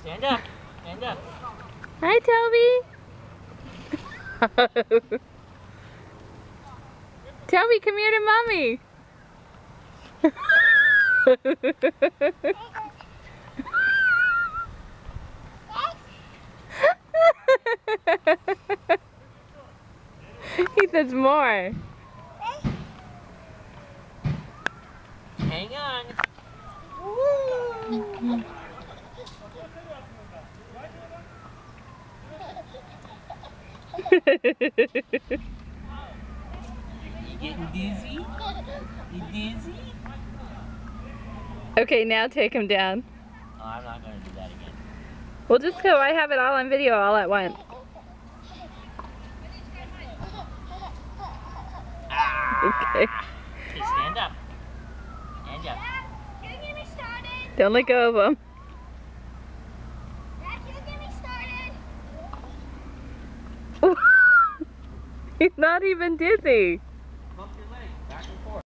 Stand up. Stand up. Hi, Toby. Toby, come here to mommy. He says more. Hang on. Woo. You getting dizzy? You dizzy? Okay, now take him down. Oh, I'm not going to do that again. Well, just go. I have it all on video all at once. Okay. Okay, stand up. Stand up. Dad, can you get me started? Don't let go of him. Dad, can you get me started? He's not even dizzy.